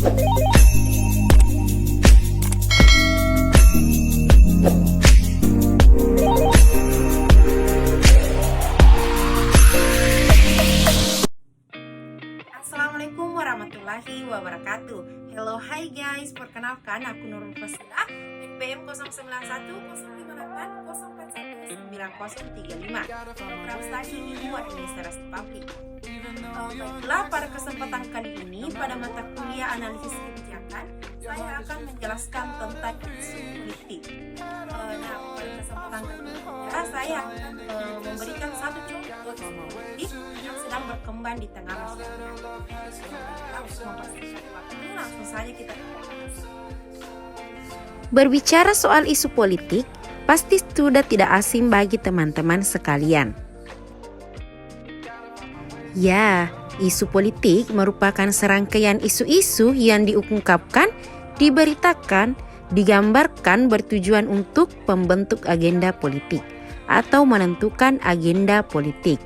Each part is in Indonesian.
Assalamualaikum warahmatullahi wabarakatuh. Hello, hi guys. Perkenalkan, aku Nurul Fasila, NPM 091 051 041 Program Studi Ilmu Administrasi Publik. Baiklah, pada kesempatan kali ini pada mata kuliah analisis kebijakan, saya akan menjelaskan tentang isu politik. Pada kesempatan kali ini saya akan memberikan satu contoh isu politik yang sedang berkembang di tengah masyarakat. Langsung saja kita berbicara soal isu politik, pasti sudah tidak asing bagi teman-teman sekalian. Ya, isu politik merupakan serangkaian isu-isu yang diungkapkan, diberitakan, digambarkan bertujuan untuk pembentuk agenda politik atau menentukan agenda politik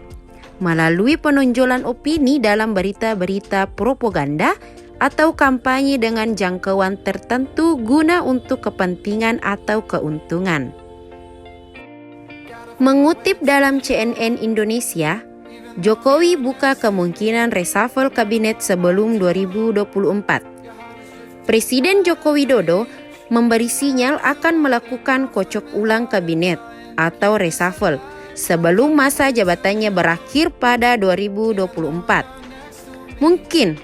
melalui penonjolan opini dalam berita-berita propaganda atau kampanye dengan jangkauan tertentu guna untuk kepentingan atau keuntungan. Mengutip dalam CNN Indonesia, Jokowi buka kemungkinan reshuffle kabinet sebelum 2024. Presiden Joko Widodo memberi sinyal akan melakukan kocok ulang kabinet atau reshuffle sebelum masa jabatannya berakhir pada 2024. Mungkin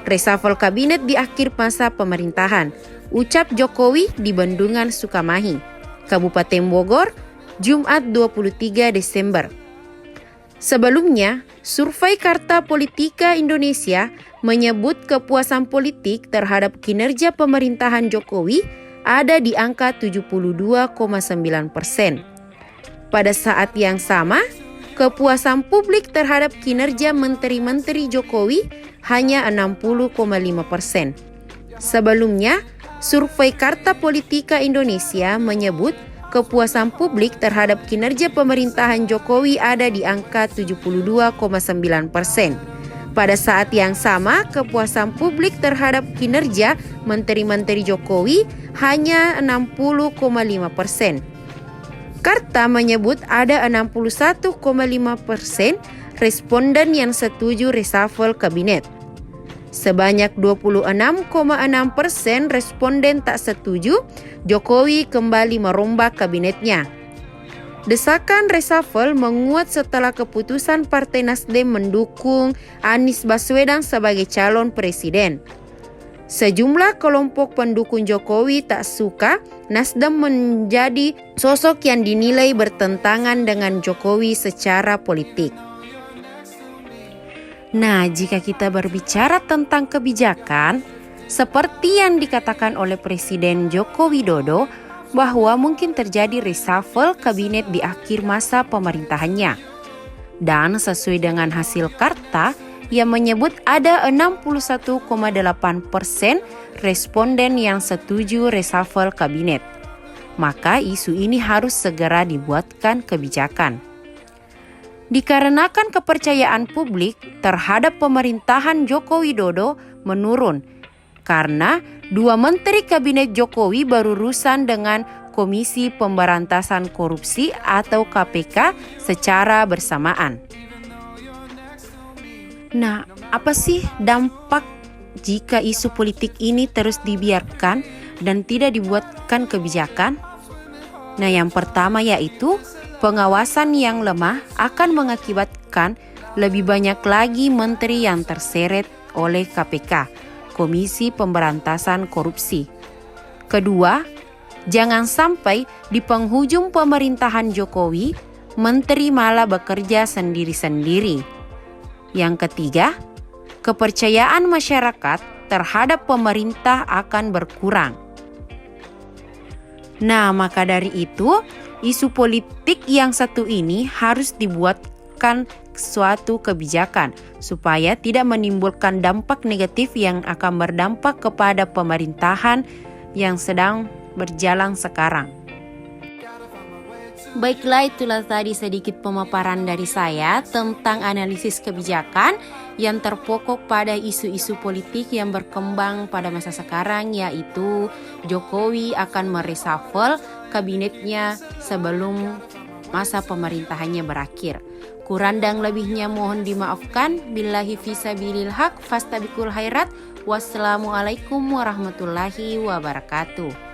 reshuffle kabinet di akhir masa pemerintahan, ucap Jokowi di Bendungan Sukamahi, Kabupaten Bogor, Jumat 23 Desember. Sebelumnya, survei Carta Politika Indonesia menyebut kepuasan politik terhadap kinerja pemerintahan Jokowi ada di angka 72,9%. Pada saat yang sama, kepuasan publik terhadap kinerja menteri-menteri Jokowi hanya 60,5%. Sebelumnya, survei Carta Politika Indonesia menyebut kepuasan publik terhadap kinerja pemerintahan Jokowi ada di angka 72,9%. Pada saat yang sama, kepuasan publik terhadap kinerja menteri-menteri Jokowi hanya 60,5%. Carta menyebut ada 61,5% responden yang setuju reshuffle kabinet. Sebanyak 26,6% responden tak setuju Jokowi kembali merombak kabinetnya. Desakan reshuffle menguat setelah keputusan Partai Nasdem mendukung Anies Baswedan sebagai calon presiden. Sejumlah kelompok pendukung Jokowi tak suka Nasdem menjadi sosok yang dinilai bertentangan dengan Jokowi secara politik. Nah, jika kita berbicara tentang kebijakan, seperti yang dikatakan oleh Presiden Joko Widodo bahwa mungkin terjadi reshuffle kabinet di akhir masa pemerintahannya. Dan sesuai dengan hasil Carta yang menyebut ada 61,8% responden yang setuju reshuffle kabinet. Maka isu ini harus segera dibuatkan kebijakan. Dikarenakan kepercayaan publik terhadap pemerintahan Joko Widodo menurun karena 2 menteri kabinet Jokowi berurusan dengan Komisi Pemberantasan Korupsi atau KPK secara bersamaan. Nah, apa sih dampak jika isu politik ini terus dibiarkan dan tidak dibuatkan kebijakan? Nah, yang pertama yaitu pengawasan yang lemah akan mengakibatkan lebih banyak lagi menteri yang terseret oleh KPK, Komisi Pemberantasan Korupsi. Kedua, jangan sampai di penghujung pemerintahan Jokowi, menteri malah bekerja sendiri-sendiri. Yang ketiga, kepercayaan masyarakat terhadap pemerintah akan berkurang. Nah, maka dari itu, isu politik yang satu ini harus dibuatkan suatu kebijakan supaya tidak menimbulkan dampak negatif yang akan berdampak kepada pemerintahan yang sedang berjalan sekarang. Baiklah, itulah tadi sedikit pemaparan dari saya tentang analisis kebijakan yang terpokok pada isu-isu politik yang berkembang pada masa sekarang, yaitu Jokowi akan mereshuffle kabinetnya sebelum masa pemerintahannya berakhir. Kurang dan lebihnya mohon dimaafkan. Billahi fisabilil haq, fastabikul khairat. Wassalamualaikum warahmatullahi wabarakatuh.